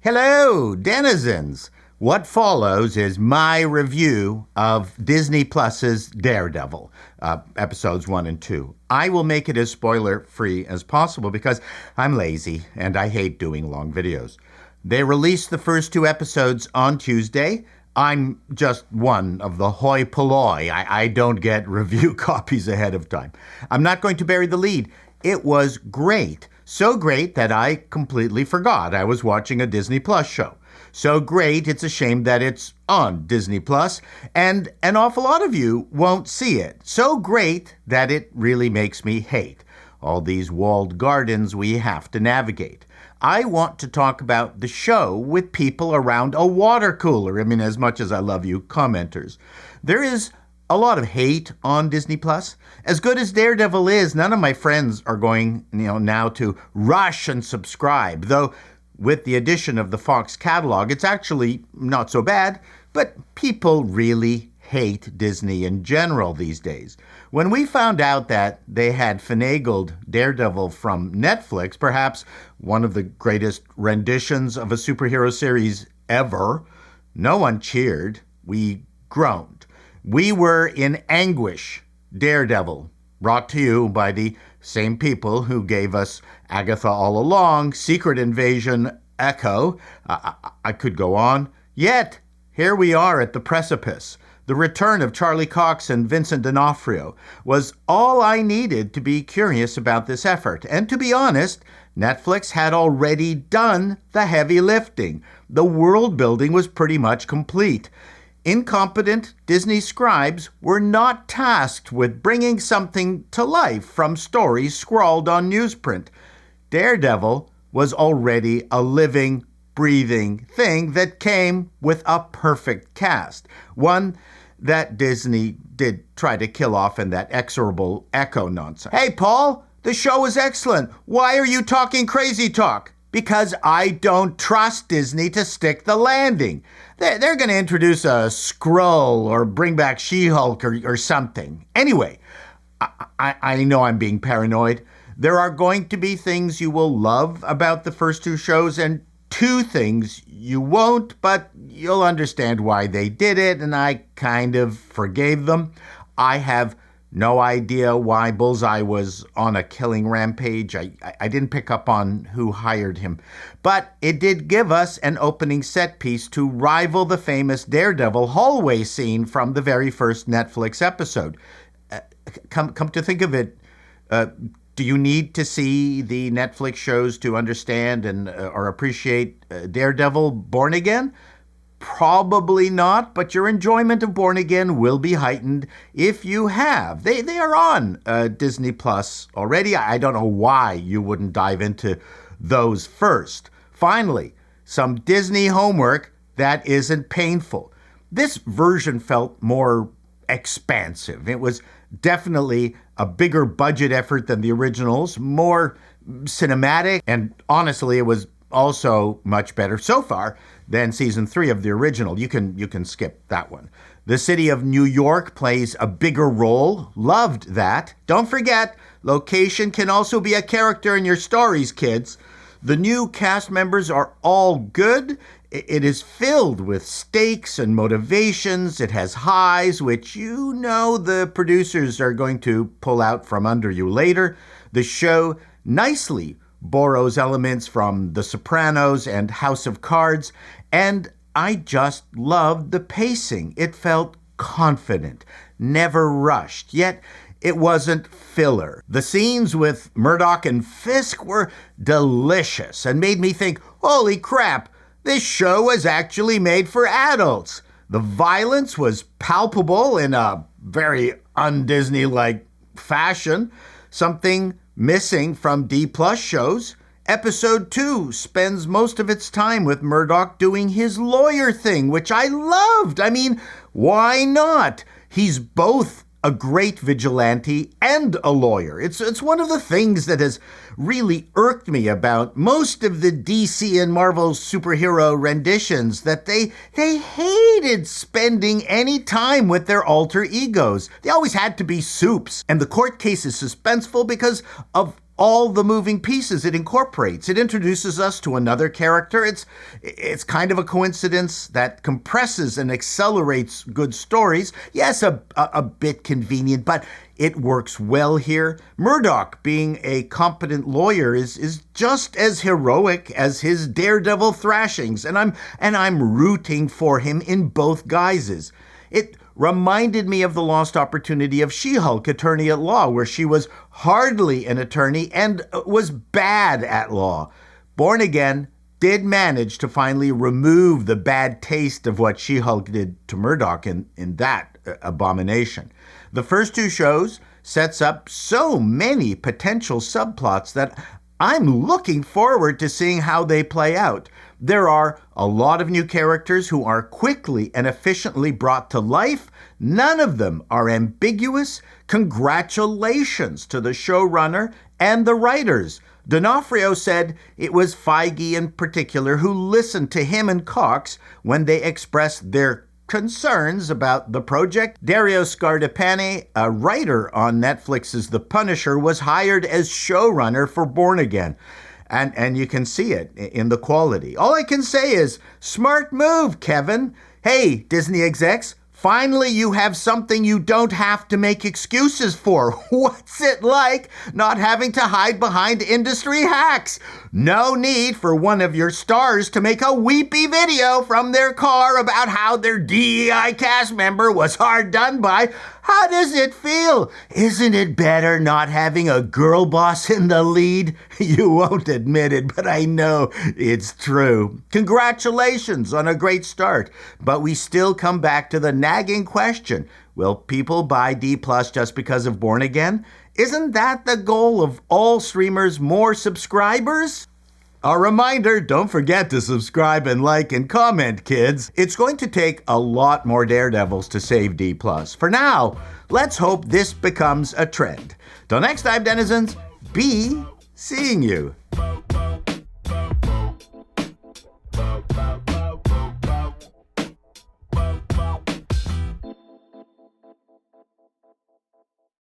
Hello, denizens. What follows is my review of Disney Plus's Daredevil, episodes 1 and 2. I will make it as spoiler-free as possible because I'm lazy and I hate doing long videos. They released the first 2 episodes on Tuesday. I'm just one of the hoi polloi. I don't get review copies ahead of time. I'm not going to bury the lead. It was great. So great that I completely forgot I was watching a Disney Plus show. So great, it's a shame that it's on Disney Plus, and an awful lot of you won't see it. So great that it really makes me hate all these walled gardens we have to navigate. I want to talk about the show with people around a water cooler. I mean, as much as I love you commenters. There is a lot of hate on Disney Plus. As good as Daredevil is, none of my friends are going, now to rush and subscribe. Though with the addition of the Fox catalog, it's actually not so bad, but people really hate Disney in general these days. When we found out that they had finagled Daredevil from Netflix, perhaps one of the greatest renditions of a superhero series ever, no one cheered. We groaned. We were in anguish. Daredevil, brought to you by the same people who gave us Agatha All Along, Secret Invasion, Echo. I could go on. Yet, here we are at the precipice. The return of Charlie Cox and Vincent D'Onofrio was all I needed to be curious about this effort. And to be honest, Netflix had already done the heavy lifting. The world building was pretty much complete. Incompetent Disney scribes were not tasked with bringing something to life from stories scrawled on newsprint. Daredevil was already a living, breathing thing that came with a perfect cast. One that Disney did try to kill off in that exorable Echo nonsense. Hey, Paul, the show is excellent. Why are you talking crazy talk? Because I don't trust Disney to stick the landing. They're going to introduce a Skrull or bring back She-Hulk or something. Anyway, I know I'm being paranoid. There are going to be things you will love about the first 2 shows and 2 things you won't, but you'll understand why they did it, and I kind of forgave them. I have no idea why Bullseye was on a killing rampage. I didn't pick up on who hired him. But it did give us an opening set piece to rival the famous Daredevil hallway scene from the very first Netflix episode. Come to think of it, do you need to see the Netflix shows to understand and or appreciate Daredevil Born Again? Probably not, but your enjoyment of Born Again will be heightened if you have. They are on Disney Plus already. I don't know why you wouldn't dive into those first. Finally, some Disney homework that isn't painful. This version felt more expansive. It was definitely a bigger budget effort than the originals, more cinematic, and honestly, it was also much better so far than season 3 of the original. You can skip that one. The city of New York plays a bigger role. Loved that. Don't forget, location can also be a character in your stories, kids. The new cast members are all good. It is filled with stakes and motivations. It has highs, which the producers are going to pull out from under you later. The show nicely borrows elements from The Sopranos and House of Cards, and I just loved the pacing. It felt confident, never rushed, yet it wasn't filler. The scenes with Murdock and Fisk were delicious and made me think, holy crap, this show was actually made for adults. The violence was palpable in a very un-Disney-like fashion, something missing from D+ shows. Episode 2 spends most of its time with Murdock doing his lawyer thing, which I loved. I mean, why not? He's both a great vigilante and a lawyer. It's one of the things that has really irked me about most of the DC and Marvel superhero renditions, that they hated spending any time with their alter egos. They always had to be soups. And the court case is suspenseful because of all the moving pieces it incorporates. It introduces us to another character. It's kind of a coincidence that compresses and accelerates good stories. Yes, a bit convenient, but it works well here. Murdock, being a competent lawyer, is just as heroic as his Daredevil thrashings, and I'm rooting for him in both guises. It reminded me of the lost opportunity of She-Hulk, Attorney at Law, where she was hardly an attorney and was bad at law. Born Again did manage to finally remove the bad taste of what She-Hulk did to Murdock in that abomination. The first two shows sets up so many potential subplots that I'm looking forward to seeing how they play out. There are a lot of new characters who are quickly and efficiently brought to life. None of them are ambiguous. Congratulations to the showrunner and the writers. D'Onofrio said it was Feige in particular who listened to him and Cox when they expressed their concerns about the project. Dario Scardapane, a writer on Netflix's The Punisher, was hired as showrunner for Born Again. And you can see it in the quality. All I can say is, smart move, Kevin. Hey, Disney execs, finally you have something you don't have to make excuses for. What's it like not having to hide behind industry hacks? No need for one of your stars to make a weepy video from their car about how their DEI cast member was hard done by. How does it feel? Isn't it better not having a girl boss in the lead? You won't admit it, but I know it's true. Congratulations on a great start, but we still come back to the nagging question. Will people buy D+ just because of Born Again? Isn't that the goal of all streamers, more subscribers? A reminder, don't forget to subscribe and like and comment, kids. It's going to take a lot more Daredevils to save D+. For now, let's hope this becomes a trend. Till next time, denizens, be seeing you.